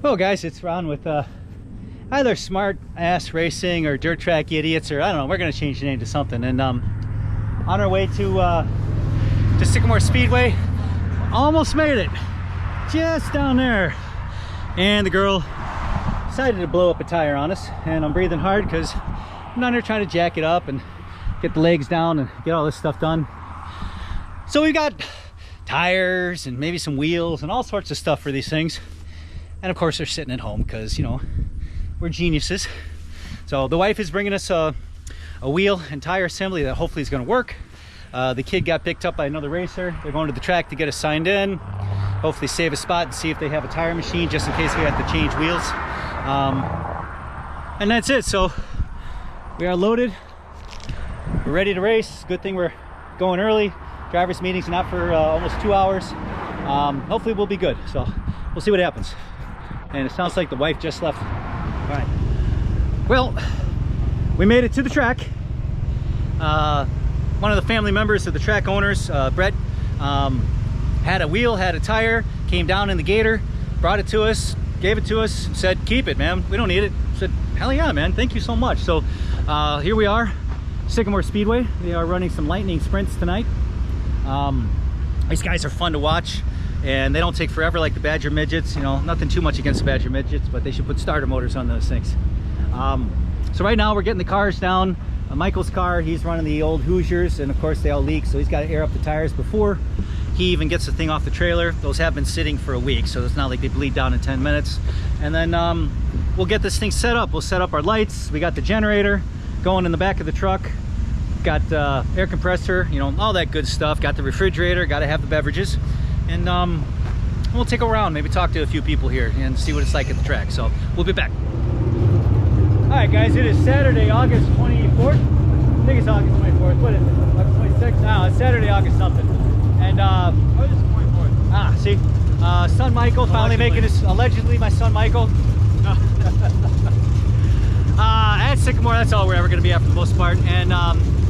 Well guys, it's Ron with either Smart Ass Racing or Dirt Track Idiots, or I don't know, we're gonna change the name to something. And on our way to Sycamore Speedway. Almost made it, just down there, and the girl decided to blow up a tire on us, and I'm breathing hard because I'm down there trying to jack it up and get the legs down and get all this stuff done. So we got tires and maybe some wheels and all sorts of stuff for these things. And of course they're sitting at home because, you know, we're geniuses. So the wife is bringing us a wheel and tire assembly that hopefully is going to work. The kid got picked up by another racer. They're going to the track to get us signed in, hopefully save a spot and see if they have a tire machine just in case we have to change wheels. And that's it. So we are loaded, we're ready to race. Good thing we're going early. Drivers meeting's not for almost 2 hours. Hopefully we'll be good, so we'll see what happens. And it sounds like the wife just left. All right. Well, we made it to the track. One of the family members of the track owners, Brett, had a wheel, had a tire, came down in the gator, brought it to us, gave it to us, said, keep it, man. We don't need it. I said, hell yeah, man. Thank you so much. So here we are, Sycamore Speedway. They are running some lightning sprints tonight. These guys are fun to watch, and they don't take forever like the Badger midgets. You know, nothing too much against the Badger midgets, but they should put starter motors on those things. So right now we're getting the cars down. Michael's car, he's running the old Hoosiers, and of course they all leak, so he's got to air up the tires before he even gets the thing off the trailer. Those have been sitting for a week, so it's not like they bleed down in 10 minutes. And then we'll get this thing set up. We'll set up our lights. We got the generator going in the back of the truck, got air compressor, you know, all that good stuff. Got the refrigerator, got to have the beverages. And we'll take a round, maybe talk to a few people here and see what it's like at the track. So we'll be back. All right, guys, it is Saturday, August 24th. I think it's August 24th. What is it? August 26th? No, it's Saturday, August something. And oh, this is 24th. Ah, see, son Michael finally making his, allegedly my son Michael. At Sycamore, that's all we're ever going to be at for the most part. And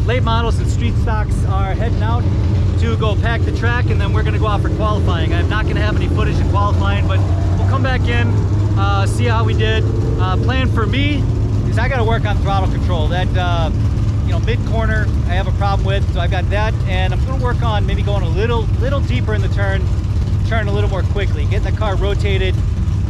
late models and street stocks are heading out to go pack the track, and then we're going to go out for qualifying. I'm not going to have any footage of qualifying, but we'll come back in, see how we did. Plan for me is I got to work on throttle control. That you know, mid corner I have a problem with, so I've got that, and I'm going to work on maybe going a little deeper in the turn a little more quickly, getting the car rotated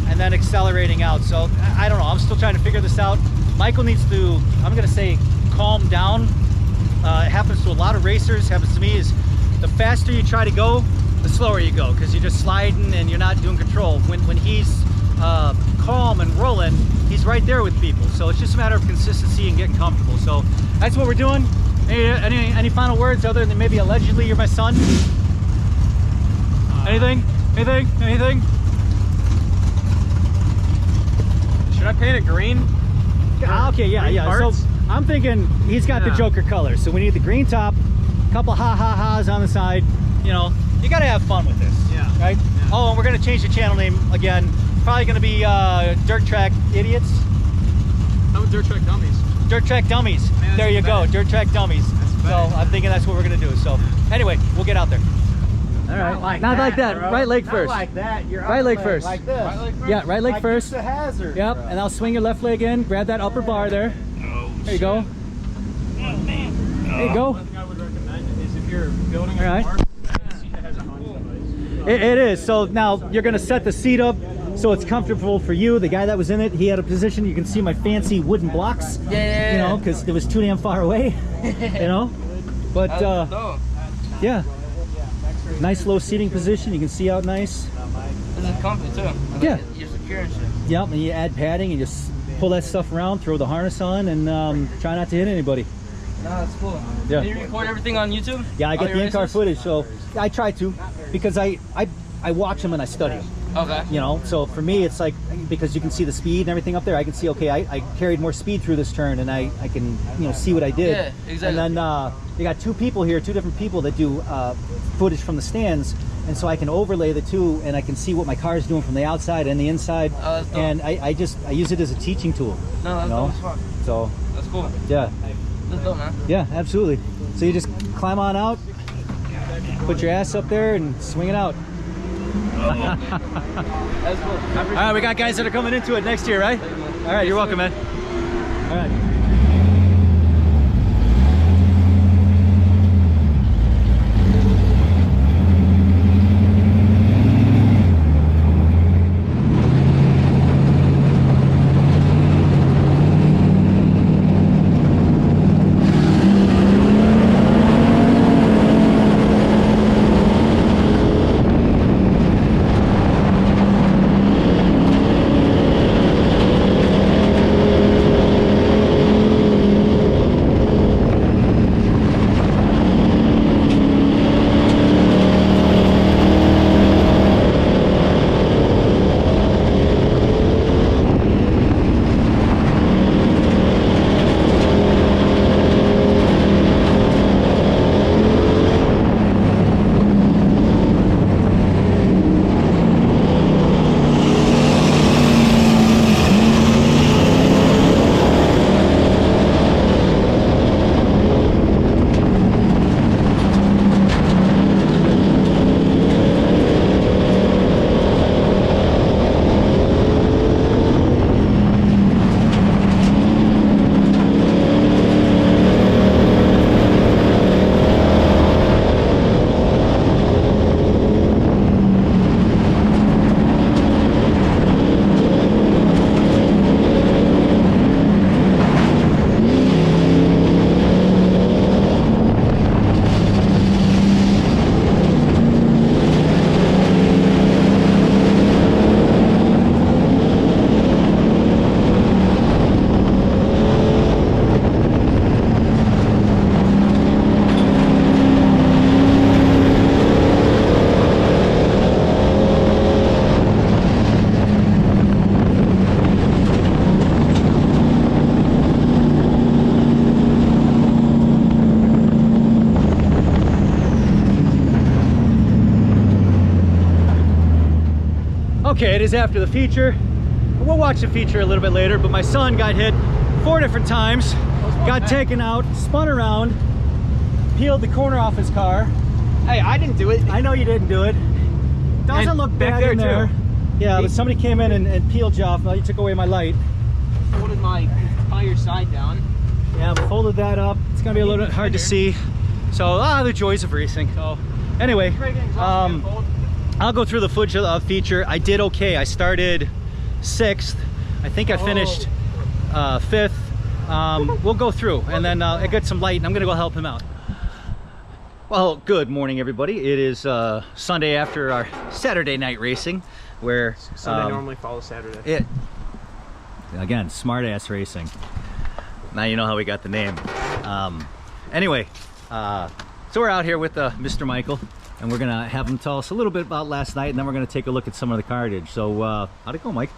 and then accelerating out. So I don't know, I'm still trying to figure this out. Michael needs to, I'm going to say, calm down. It happens to a lot of racers, happens to me, is the faster you try to go, the slower you go, because you're just sliding and you're not doing control. When he's calm and rolling, he's right there with people. So it's just a matter of consistency and getting comfortable. So that's what we're doing. Any final words other than maybe allegedly you're my son? Anything? Should I paint it green? Okay, yeah, green yeah. parts? So I'm thinking he's got the Joker color. So we need the green top, a couple ha-ha-ha's on the side. You know, you got to have fun with this. Yeah. Right? Yeah. Oh, and we're going to change the channel name again. Probably going to be Dirt Track Idiots. How about Dirt Track Dummies? Dirt Track Dummies. Man, there you go. better. Dirt Track Dummies. So I'm thinking that's what we're going to do. So anyway, we'll get out there. All right. Not like that. Bro. Right leg Not first. like that. Your Right other leg first. Like this. Right leg first? Yeah, right leg like first. It's a hazard. Yep, bro. and I'll swing your left leg in, grab that upper bar there. There you go. There you go. One thing I would recommend is if you're building a All right. car, that seat has a harness device. It is. So now you're going to set the seat up so it's comfortable for you. The guy that was in it, he had a position. You can see my fancy wooden blocks. Yeah. You know, because it was too damn far away. You know, but yeah, nice low seating position. You can see out nice. This is comfy too. Yeah. You're secure and shit. Yep, and you add padding and just pull that stuff around, throw the harness on, and try not to hit anybody. No, that's cool. Yeah. Do you record everything on YouTube? Yeah, I All get your the in-car races? footage, so I try to, because I watch them and I study them. Okay. You know, so for me it's like, because you can see the speed and everything up there, I can see, okay, I carried more speed through this turn, and I can, you know, see what I did. Yeah, exactly. And then you got two people here, two different people that do footage from the stands, and so I can overlay the two, and I can see what my car is doing from the outside and the inside. Oh, that's dope. And I use it as a teaching tool. No, that's you know? dope as fuck. So That's cool. yeah, That's dope, man. yeah, absolutely. So you just climb on out, put your ass up there, and swing it out. That's cool. All right, we got guys that are coming into it next year, right? All right, you're welcome, man. All right. Okay, it is after the feature. We'll watch the feature a little bit later, but my son got hit 4 different times, got taken out, spun around, peeled the corner off his car. Hey, I didn't do it. I know you didn't do it. Doesn't And look back bad there, in there. too. Yeah, but somebody came in and peeled you off. Well, you took away my light. Folded my entire side down. Yeah, folded that up. It's gonna be a little bit hard to see. So, the joys of racing. So, anyway, I'll go through the footage of the feature. I did okay. I started 6th. I think I finished 5th. We'll go through, and then I got some light, and I'm gonna go help him out. Well, good morning, everybody. It is Sunday after our Saturday night racing, where Sunday normally follows Saturday. Again, smart ass racing. Now you know how we got the name. Anyway, so we're out here with Mr. Michael, and we're gonna have him tell us a little bit about last night, and then we're gonna take a look at some of the carnage. So how'd it go, Mike?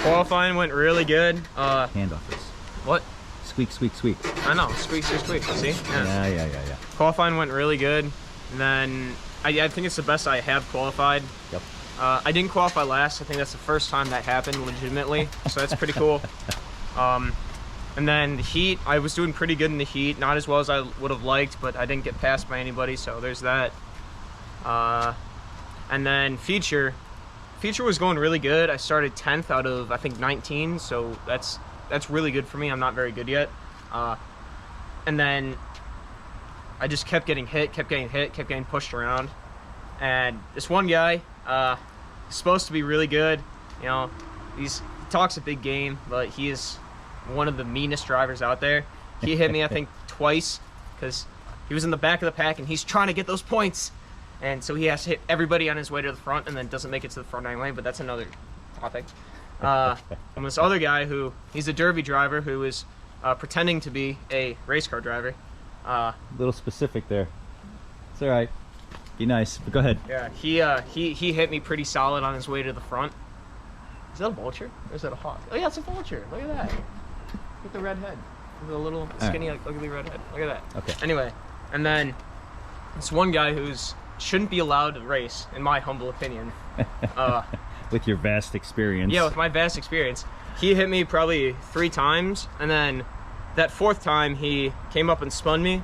Qualifying went really good. Hand off this. What? Squeak, squeak, squeak. I know, squeak, squeak, squeak. See? Yeah. Qualifying went really good. And then I think it's the best I have qualified. Yep. I didn't qualify last. I think that's the first time that happened legitimately. So that's pretty cool. And then the heat, I was doing pretty good in the heat. Not as well as I would have liked, but I didn't get passed by anybody, so there's that. And then feature was going really good. I started 10th out of, I think, 19, so that's really good for me. I'm not very good yet. And then I just kept getting hit, kept getting pushed around. And this one guy, is supposed to be really good. You know, he talks a big game, but he is one of the meanest drivers out there. He hit me, I think, twice, because he was in the back of the pack and he's trying to get those points. And so he has to hit everybody on his way to the front and then doesn't make it to the front anyway, but that's another topic. And this other guy he's a derby driver who is pretending to be a race car driver. A little specific there. It's all right. Be nice, but go ahead. Yeah, he hit me pretty solid on his way to the front. Is that a vulture? Or is that a hawk? Oh yeah, it's a vulture. Look at that. Look at the red head. The little skinny, ugly red head. Look at that. Okay. Anyway, and then this one guy shouldn't be allowed to race, in my humble opinion. With your vast experience. Yeah, with my vast experience. He hit me probably 3 times, and then that 4th time he came up and spun me.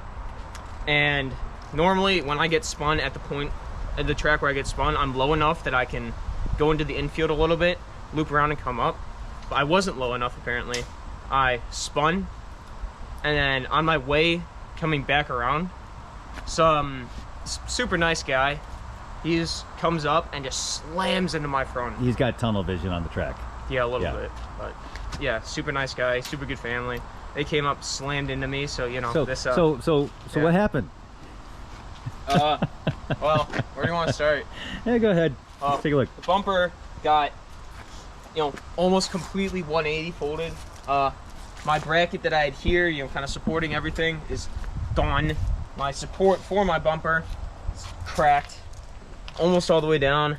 And normally when I get spun at the point at the track where I get spun, I'm low enough that I can go into the infield a little bit, loop around and come up. But I wasn't low enough apparently. I spun, and then on my way coming back around, some super nice guy, he just comes up and just slams into my front. He's got tunnel vision on the track. Yeah, a little bit, but yeah, super nice guy, super good family. They came up, slammed into me, so you know this. So yeah. what happened? Well, where do you want to start? Yeah, go ahead. Let's take a look. The bumper got, you know, almost completely 180 folded. My bracket that I had here, you know, kind of supporting everything, is gone. My support for my bumper is cracked, almost all the way down.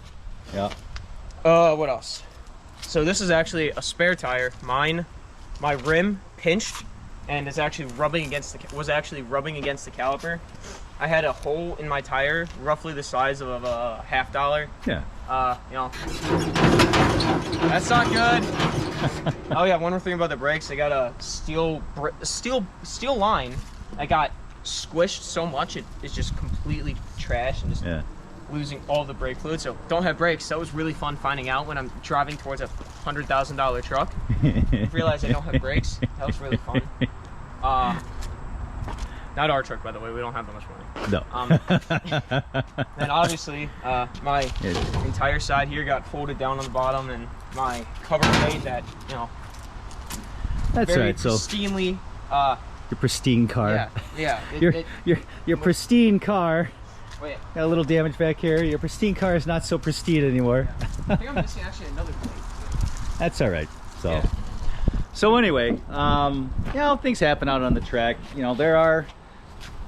Yeah. What else? So this is actually a spare tire. Mine, my rim pinched and is actually rubbing against the caliper. I had a hole in my tire roughly the size of a $50. Yeah. You know, that's not good. Oh yeah, one more thing about the brakes. They got a steel line. I got squished so much it's just completely trashed and just losing all the brake fluid. So don't have brakes. That was really fun finding out when I'm driving towards a $100,000 truck. I realized I don't have brakes. That was really fun. Not our truck, by the way. We don't have that much money. No. Then obviously, my entire side here got folded down on the bottom, and my cover plate that, you know, That's very right. So pristinely. your pristine car. Yeah. Your pristine car. Wait. Got a little damage back here. Your pristine car is not so pristine anymore. I think I'm missing actually another plate. That's all right. So. Yeah. So anyway, you know, things happen out on the track. You know, there are,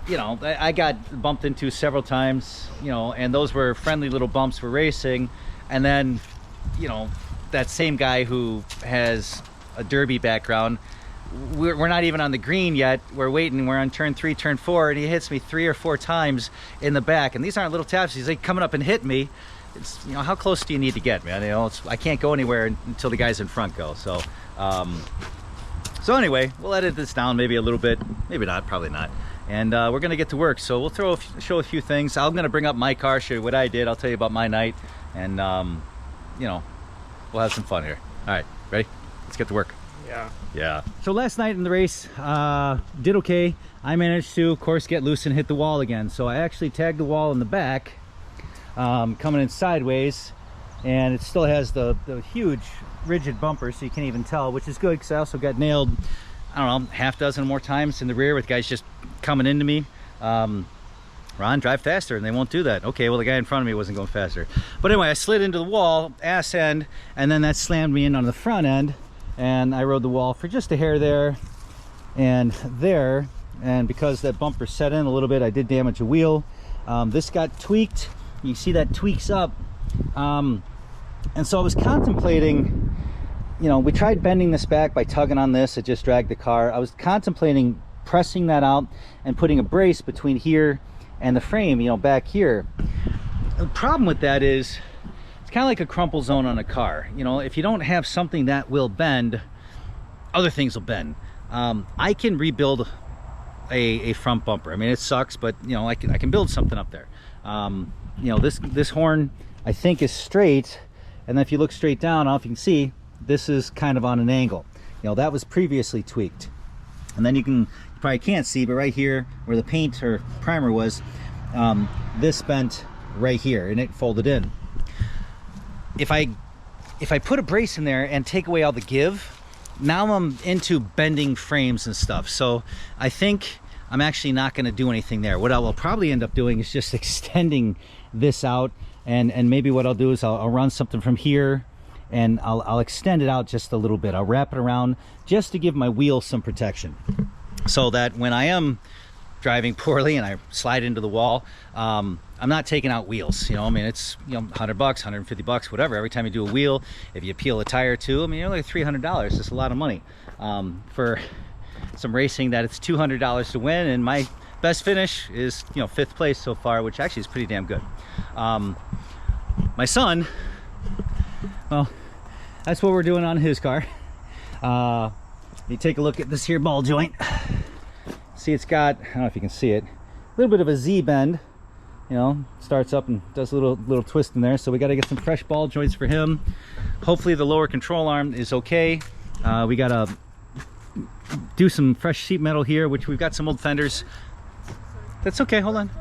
you know, I got bumped into several times, you know, and those were friendly little bumps for racing. And then, you know, that same guy who has a derby background, we're not even on the green yet. We're waiting. We're on turn 3, turn 4, and he hits me 3 or 4 times in the back. And these aren't little taps. He's like coming up and hit me. It's, you know, how close do you need to get, man? You know, I can't go anywhere until the guys in front go. So, so anyway, we'll edit this down maybe a little bit, maybe not, probably not. And we're gonna get to work. So we'll show a few things. I'm gonna bring up my car, show you what I did. I'll tell you about my night, and you know, we'll have some fun here. All right, ready? Let's get to work. Yeah. So last night in the race, did okay. I managed to, of course, get loose and hit the wall again. So I actually tagged the wall in the back, coming in sideways, and it still has the huge rigid bumper, so you can't even tell, which is good because I also got nailed, I don't know, half dozen more times in the rear with guys just coming into me. Ron, drive faster, and they won't do that. Okay, well, the guy in front of me wasn't going faster. But anyway, I slid into the wall, ass end, and then that slammed me in on the front end, and I rode the wall for just a hair there and there. And because that bumper set in a little bit, I did damage a wheel. This got tweaked. You see that tweaks up. And so I was contemplating, you know, we tried bending this back by tugging on this. It just dragged the car. I was contemplating pressing that out and putting a brace between here and the frame, you know, back here. The problem with that is it's kind of like a crumple zone on a car. You know, if you don't have something that will bend, other things will bend. I can rebuild a front bumper. I mean, it sucks, but you know, I can build something up there. You know, this horn I think is straight, and then if you look straight down, I don't know if you can see, this is kind of on an angle. You know, that was previously tweaked. And then you probably can't see, but right here where the paint or primer was, this bent right here and it folded in. If I put a brace in there and take away all the give, now I'm into bending frames and stuff. So I think I'm actually not going to do anything there. What I will probably end up doing is just extending this out, and maybe what I'll do is I'll run something from here, and I'll extend it out just a little bit. I'll wrap it around just to give my wheel some protection, so that when I am driving poorly and I slide into the wall, I'm not taking out wheels. You know, I mean, it's, you know, $100, $150, whatever. Every time you do a wheel, if you peel a tire too, I mean, you're like $300. That's a lot of money for some racing that it's $200 to win. And my best finish is, you know, 5th place so far, which actually is pretty damn good. My son, well, that's what we're doing on his car. You take a look at this here ball joint. See, it's got, I don't know if you can see it, a little bit of a Z bend you know, starts up and does a little twist in there. So we got to get some fresh ball joints for him. Hopefully the lower control arm is okay. We got to do some fresh sheet metal here, which we've got some old fenders. That's okay, hold on.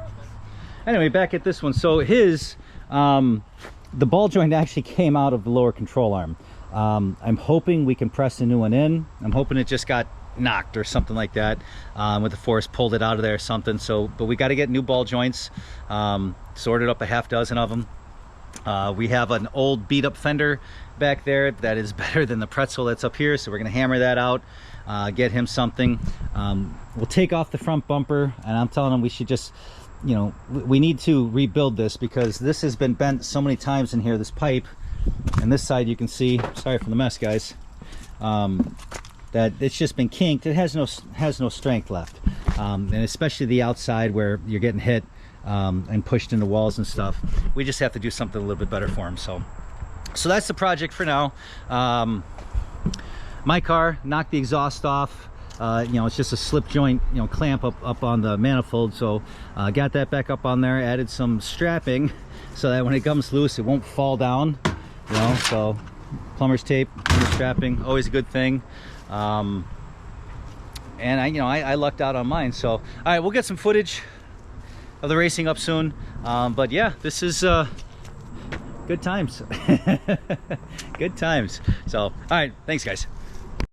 Anyway, back at this one. So his the ball joint actually came out of the lower control arm. I'm hoping we can press a new one in. I'm hoping it just got knocked or something like that, with the force pulled it out of there or something. So, but we got to get new ball joints. Sorted up a half dozen of them. We have an old beat up fender back there that is better than the pretzel that's up here, so we're gonna hammer that out, get him something. We'll take off the front bumper, and I'm telling him we should just, you know, we need to rebuild this because this has been bent so many times in here, this pipe. And this side you can see, sorry for the mess guys, that it's just been kinked. It has no strength left, and especially the outside where you're getting hit and pushed into walls and stuff. We just have to do something a little bit better for him. So that's the project for now. My car knocked the exhaust off. You know, it's just a slip joint, you know, clamp up on the manifold. So got that back up on there, added some strapping so that when it comes loose it won't fall down, you know. So plumber's tape, strapping, always a good thing. And I lucked out on mine. So all right, we'll get some footage of the racing up soon. But yeah, this is good times. Good times. So all right, thanks guys.